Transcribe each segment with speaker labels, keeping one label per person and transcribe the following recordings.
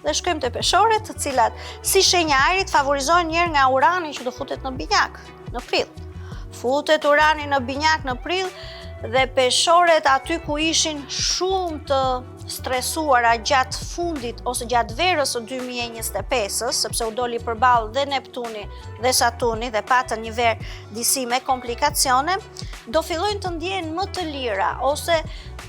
Speaker 1: dhe shkojmë te peshoret, të cilat si shenja e ajrit favorizojnë njëherë nga urani që do futet në binjak në prill. Futet urani në binjak në prill dhe peshoret aty ku ishin shumë të stresuara gjatë fundit ose gjatë verës së 2025-s, sepse u doli përballë dhe Neptuni dhe Saturni dhe patën një verë disi me komplikacione, do fillojnë të ndjehen më të lira ose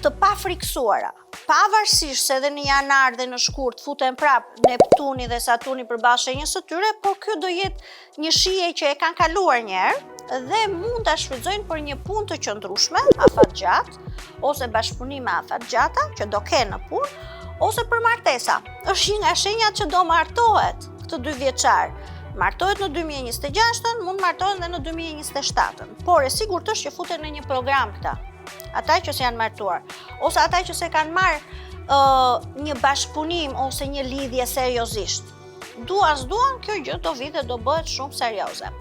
Speaker 1: të pafriksuara. Pavarësisht se edhe në janar dhe në shkurt futen prap Neptuni dhe Saturni përballë shenjës së tyre, por kjo do jetë një shije që e kanë kaluar një herë dhe mund ta shfrytëzojnë për një punë të qëndrueshme, afatgjatë, ose bashkëpunime afatgjata që do kenë në punë, ose për martesa. Është një nga shenjat që do martohet këtë 2 vjeçar. Martohet në 2026-ën, mund martohet edhe në 2027-ën. Por e sigurt është që futen në një program këta. Ata që s'janë martuar, ose ata që se kanë marrë një bashkëpunim ose një lidhje seriozisht. Duan s'duan, kjo gjë do vi dhe do bëhet shumë serioze.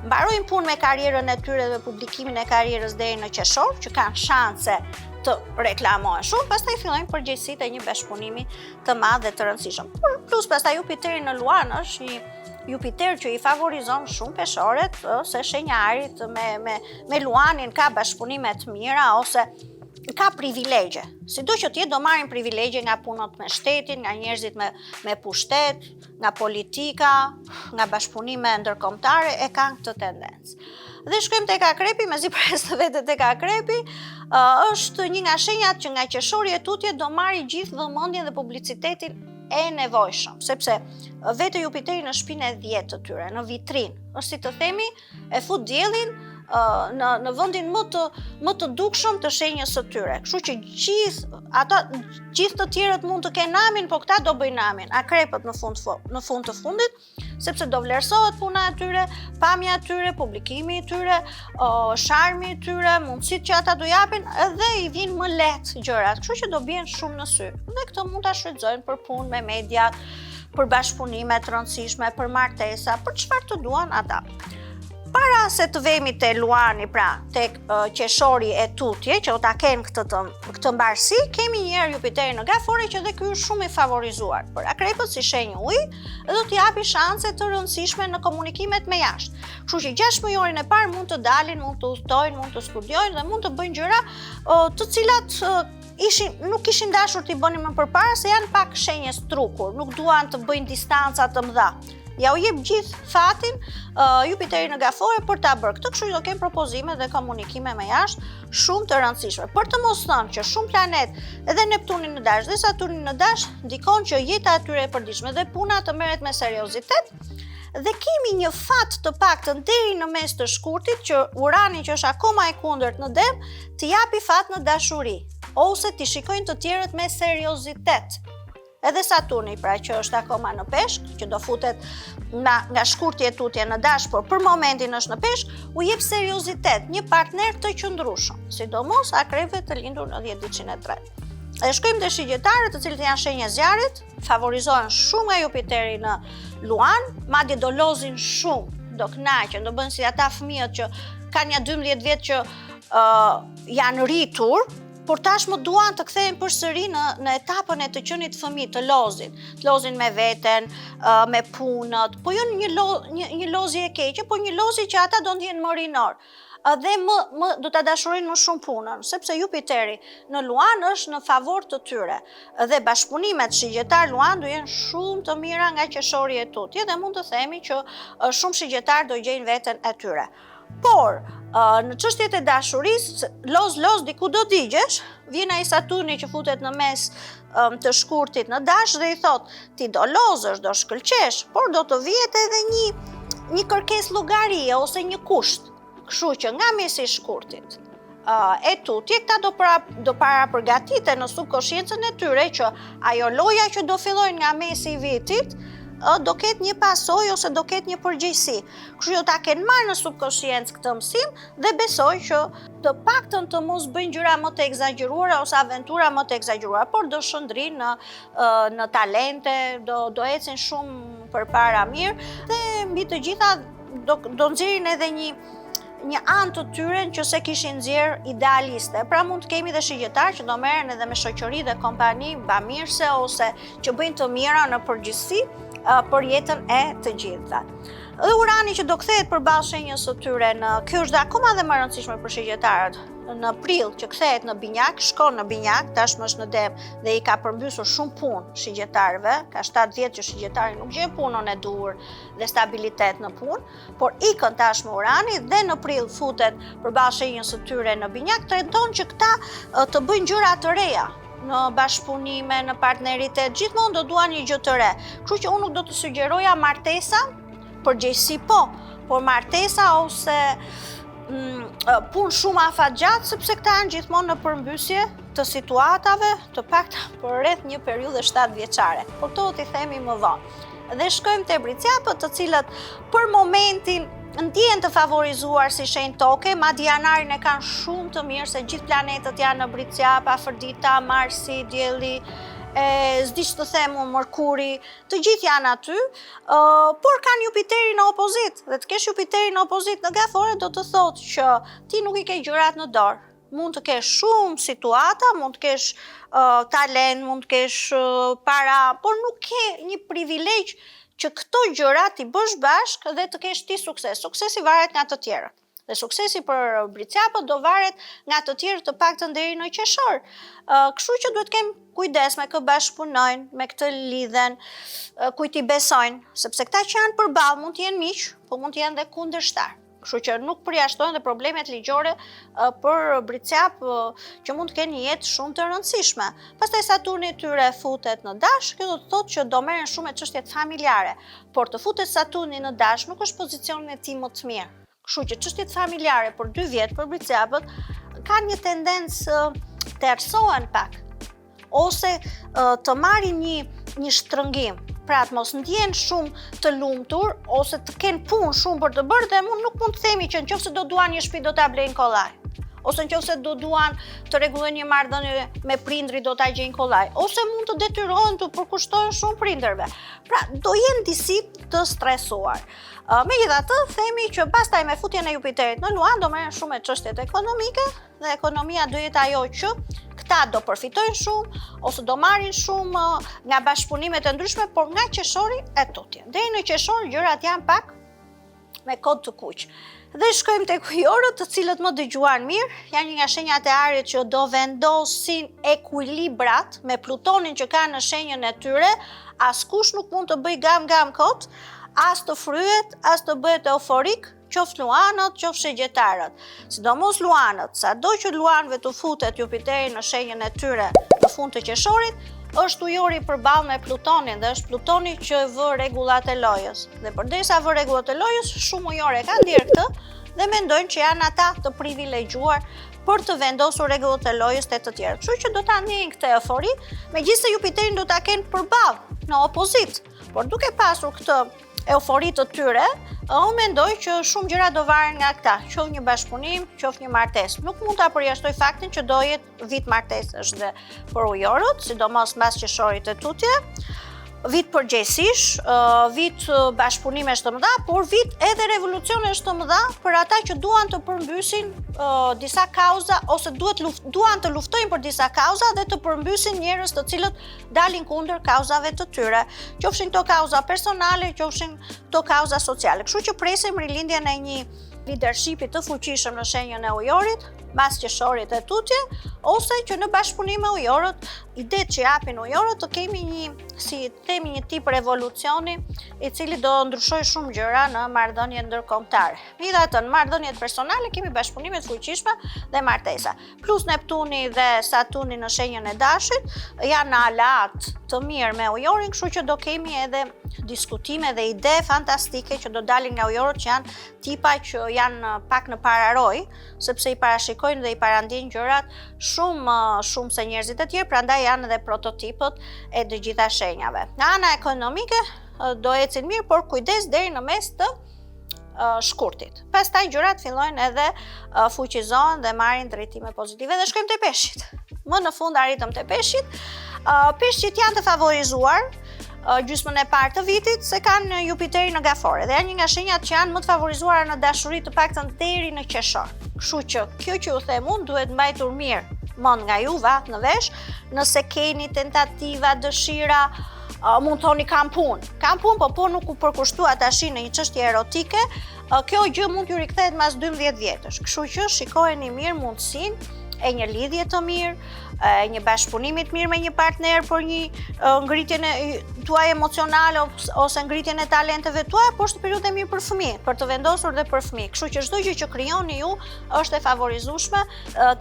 Speaker 1: Mbarojnë punë me karrierën e tyre dhe publikimin e karrierës deri në qershor, që kanë shanse të reklamohen shumë, pastaj fillojnë përgjegjësitë e një bashkëpunimi të madh dhe të rëndësishëm. Plus pastaj Jupiteri në Luan është një Jupiter që i favorizon shumë peshoret, se shenja e ajrit me Luanin ka bashkëpunime të mira ose ka privilegje. Sido që tjetë do marrin privilegje nga punët me shtetin, nga njerëzit me pushtet, nga politika, nga bashkëpunime ndërkombëtare, e kanë këtë tendencë. Dhe shkojmë tek Akrepi, mezi pres të vete tek Akrepi, është një nga shenjat që nga qershori e tutje do marrë gjithë vëmendjen dhe publicitetin e nevojshëm, sepse vete Jupiteri në shpinën e 10 të tyre, në vitrinë, është si të themi, e fut diellin në vendin më të dukshëm të shenjës së tyre. Kështu që gjithë të tjerët mund të kenë namin, po këta do bëjnë namin. Akrepët në fund të fundit, sepse do vlerësohet puna e tyre, pamja e tyre, publikimi i tyre, sharmi i tyre, mundësitë që ata do japin, edhe i vinë më lehtë gjërat. Kështu që do bien shumë në sy. Dhe këto mund ta shfrytëzojnë për punë me mediat, për bashkëpunime të rëndësishme, për martesa, për çfarë të duan ata. Para se të vemi te Luani, pra, tek qershori e tutje, që ta kenë këtë mbarësi, kemi njëherë Jupiterin në Gafore që dhe ky është shumë i favorizuar. Për Akrepët si shenjë ujë, do t'i japi shanse të rëndësishme në komunikimet me jashtë. Kështu që 6 mujorin e parë mund të dalin, mund të udhtojnë, mund të studiojnë dhe mund të bëjnë gjëra të cilat nuk ishin dashur t'i bënin më përpara, se janë pak shenjes trukur, nuk duan të bëjnë distanca të mëdha. Ja u jep gjithë fatin Jupiteri në Gafore për ta bërë këtë, kështu që do kemë propozime dhe komunikime me jashtë shumë të rëndësishme. Për të mos thënë që shumë planet, edhe Neptuni në Dash dhe Saturni në Dash, ndikon që jeta e tyre e përditshme dhe puna të merret me seriozitet, dhe kemi një fat të paktën deri në mes të shkurtit që Urani që është akoma e kundërt në Deb, t'i japi fat në dashuri, ose t'i shikojnë të tjerët me seriozitet. Edhe Saturni, pra, që është akoma në Peshk, që do futet nga shkurti e tutje në Dash, por për momentin është në Peshk, u jep seriozitet, një partner të qëndrueshëm, sidomos Akrepëve të lindur në 10-3. Dhe shkojmë te shigjetarët, të cilët janë shenja zjarrit, favorizohen shumë nga Jupiteri në Luan, madje do lozin shumë, do kënaqen, do bëjnë si ata fëmijët që kanë ja 12 vjet që janë rritur, por tashmë duan të kthehen përsëri në etapën e të qenit fëmijë, të lozin me veten, me punët, po jo një lozje e keqe, po një lozje që ata do ndjen më rinor. Dhe do ta dashurojnë më shumë punën, sepse Jupiteri në Luan është në favor të tyre. Dhe bashkëpunimet shigjetar Luan do jenë shumë të mira nga qershori e tutje dhe mund të themi që shumë shigjetar do gjejnë veten e tyre. Por, në çështjet e dashurisë, loz diku do digjesh, vjen ai Saturni që futet në mes të shkurtit në Dash dhe i thot, ti do lozësh, do shkëlqesh, por do të vihet edhe një kërkesë llogarie ose një kusht. Kështu që nga mesi i shkurtit e tutje, këta do para përgatiten në subkonsciencën e tyre që ajo loja që do fillojnë nga mesi i vitit, do ketë një pasojë ose do ketë një përgjegjësi. Kështu që ta kenë marrë në subkonsciencë këtë mësim dhe besoj që të paktën të mos bëjnë gjëra më të egzageruara ose aventura më të egzageruara, por do shndrinë në talente, do ecin shumë përpara mirë dhe mbi të gjitha do nxjerrin edhe një anë të tyre që se kishin nxjerr idealiste. Pra mund të kemi dhe shigjetarë që do merren edhe me shoqëri dhe kompani bamirëse ose që bëjnë të mira në përgjithësi për jetën e të gjitha. Dhe urani që do kthehet përballë shenjës së tyre kjo është akoma dhe më e rëndësishme për shigjetarët. Në prill që kthehet në binjak, shkon në binjak, tashmë është në dem dhe i ka përmbysur shumë punë shigjetarëve, ka 7 vjet që shigjetari nuk gjen punën e duhur dhe stabilitet në punë, por ikën tashmë urani dhe në prill futet përballë shenjës së tyre në binjak, trajton që këta të bëjnë gjëra të reja në bashkëpunime, në partneritet, gjithmonë do duan një gjë të re. Kështu që unë nuk do të sugjeroja martesa, përgjegjësi po, por martesa ose punë shumë afatgjatë, sepse këta janë gjithmonë në përmbysje të situatave, të pakta për rreth një periudhë 7 vjeçare. Por këto do t'i themi më vonë. Dhe shkojmë te bricjapët, të cilët për momentin ndjen të favorizuar si shenjë toke, madje janarin e kanë shumë të mirë se gjithë planetët janë në bricjap, Afërdita, Marsi, Dielli, s'di që të them unë, Merkuri, të gjithë janë aty, por kanë Jupiterin në opozit, dhe të kesh Jupiterin në opozit në gafore do të thotë që ti nuk i ke gjërat në dorë. Mund të kesh shumë situata, mund të kesh talent, mund të kesh para, por nuk ke një privilegj që këto gjërat i bësh bashkë dhe të kesh ti sukses. Suksesi varet nga të tjerët. Dhe suksesi për bricjapët do varet nga të tjerë të paktën deri në qershor. Kështu që duhet kem kujdes me kë bashkëpunojnë, me këtë lidhen, kujt i besojnë, sepse këta që janë përballë mund të jenë miq, po mund të jenë dhe kundërshtar. Kështu që nuk përjashtojnë dhe problemet ligjore për bricjap që mund të kenë një jetë shumë të rëndësishme. Pastaj Saturni tyre futet në dash, kjo do të thotë që do merren shumë me çështjet familjare, por të futet Saturni në dash nuk është pozicionin e tij më të mirë. Kështu që çështjet familjare për 2 vjet për bricjapët kanë një tendencë të errësohen pak ose të marrin një shtrëngim. Pra të mos ndjen shumë të lumtur ose të kenë punë shumë për të bërë dhe nuk mund të themi që nëse do duan një shtëpi do ta blejnë kollaj. Ose nëse do duan të rregullojnë një marrëdhënie me prindrit do ta gjejnë kollaj, ose mund të detyrohen të përkushtohen shumë prindërve. Pra, do jenë disi të stresuar. Megjithatë, themi që pastaj me futjen e Jupiterit në Luan do merren shumë me çështjet ekonomike dhe ekonomia do jetë ajo që këta do përfitojnë shumë ose do marrin shumë nga bashkëpunimet e ndryshme, por nga qershori e tutje. Deri në qershor gjërat janë pak me kod të kuq. Dhe shkojmë tek ujorët, të cilët më dëgjuan mirë, janë një nga shenjat e arit që do vendosin ekuilibrat me Plutonin që ka në shenjën e tyre, askush nuk mund të bëj gam kot, as të fryhet, as të bëhet euforik, qoftë luanët, qoftë shigjetarët. Sidomos luanët, sado që luanëve të futet Jupiteri në shenjën e tyre në fund të qershorit, është ujori përballë me Plutonin dhe është Plutoni që vë rregullat e lojës. Dhe përderisa vë rregullat e lojës, shumë ujore kanë ndier këtë dhe mendojnë që janë ata të privilegjuar për të vendosur rregullat e lojës te të tjerë. Kështu që do ta ndjejnë këtë eufori, megjithëse Jupiterin do ta kenë përballë në opozit. Por duke pasur këtë eufori të tyre, unë mendoj që shumë gjëra do varen nga këta, qoftë një bashkëpunim, qoftë një martesë. Nuk mund ta përjashtoj faktin që do jetë vit martesësh dhe për ujorët, sidomos mbas qershorit të tutje, vit përgjegjësish, vit bashkëpunimesh të mëdha, por vit edhe revolucionesh të mëdha për ata që duan të përmbysin disa kauza ose duan të luftojnë për disa kauza dhe të përmbysin njerëz të cilët dalin kundër kauzave të tyre. Qofshin këto kauza personale, qofshin këto kauza sociale. Kështu që presim rilindjen e një leadershipi të fuqishëm në shenjën e ujorit, mbas qershorit e tutje, ose që në bashkëpunim me ujorët, idetë që japin ujorët të kemi një tip revolucioni i cili do ndryshoj shumë gjëra në marrëdhëniet ndërkombëtare. Megjithatë, në marrëdhëniet personale kemi bashkëpunime të fuqishme dhe martesa. Plus Neptuni dhe Saturni në shenjën e Dashit janë në aleat të mirë me ujorin, kështu që do kemi edhe diskutime dhe ide fantastike që do dalin nga ujorët që janë tipa që janë pak në pararoj, sepse i parashikojnë dhe i parandijnë gjërat shumë se njerëzit e tjerë, prandaj janë edhe prototipët e të gjitha shenjave. Nga ana ekonomike do ecin mirë, por kujdes deri në mes të shkurtit. Pastaj gjërat fillojnë edhe fuqizohen dhe marrin drejtime pozitive dhe shkojmë te peshqit. Më në fund arritëm te peshqit. Peshqit janë të favorizuar gjysmën e parë të vitit se kanë Jupiterin në Gafore dhe janë një nga shenjat që janë më të favorizuara në dashuri të paktën deri në qershor. Kështu që kjo që ju them unë duhet mbajtur mirë mend nga ju vatë në vesh, nëse keni tentativa, dëshira, mund thoni kam punë, po nuk u përkushtua tash në një çështje erotike, kjo gjë mund t'ju rikthehet mas 12 vjetësh. Kështu që shikojeni mirë mundësinë e një lidhje të mirë, një bashkëpunimi të mirë me një partner për një ngritjen e tuaj emocionale ose ngritjen e talenteve tuaj, por është periudhë e mirë për fëmijë, për të vendosur dhe për fëmijë. Kështu që çdo gjë që krijoni ju është e favorizueshme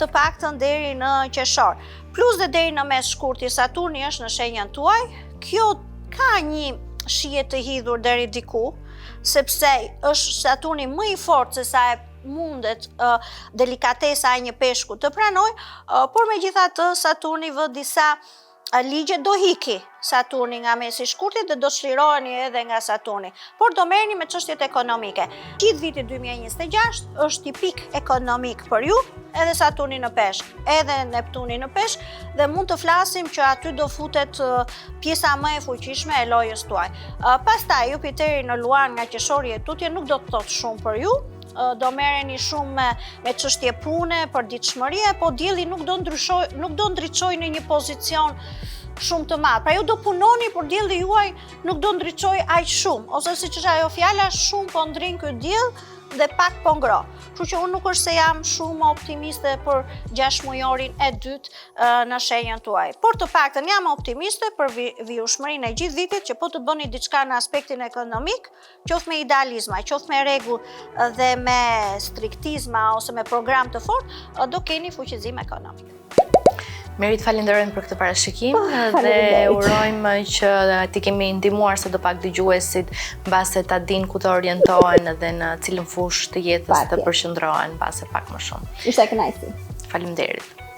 Speaker 1: të paktën deri në qershor. Plus dhe deri në mes shkurti Saturni është në shenjën tuaj, kjo ka një shije të hidhur deri diku, sepse është Saturni më i fortë se sa e mundet delikatesa e një peshku të pranoj, por megjithatë Saturni vë disa ligje, do hiki Saturni nga mesi shkurtit dhe do shliroheni edhe nga Saturni, por do merreni me çështjet ekonomike. Gjithë viti 2026 është tipik ekonomik për ju, edhe Saturni në peshk, edhe Neptuni në peshk, dhe mund të flasim që aty do futet pjesa më e fuqishme e lojës tuaj. Pastaj Jupiteri në Luan nga qershori e tutje nuk do të thotë shumë për ju, do merreni shumë me çështje pune, për ditëshmërie, po dielli nuk do ndriçojë në një pozicion shumë të madh. Pra ju do punoni, por dielli juaj nuk do ndriçojë aq shumë, ose siç është ajo fjala, shumë po ndrin ky diell dhe pak po ngro. Kështu që unë nuk është se jam shumë optimiste për 6 mujorin e dytë në shenjën tuaj. Por të paktën jam optimiste për vijueshmërinë e gjithë vitit që po të bëni diçka në aspektin ekonomik, qoftë me idealizma, qoftë me rregull dhe me striktizma ose me program të fortë, do keni fuqizim ekonomik.
Speaker 2: Merit, falenderojmë për këtë parashikim dhe urojmë që ti kemi ndihmuar sa do pak dëgjuesit mbase ta dinë ku të orientohen dhe në cilën fushë të jetës të përqendrohen mbase pak më shumë.
Speaker 3: Ishte kënaqësi.
Speaker 2: Faleminderit.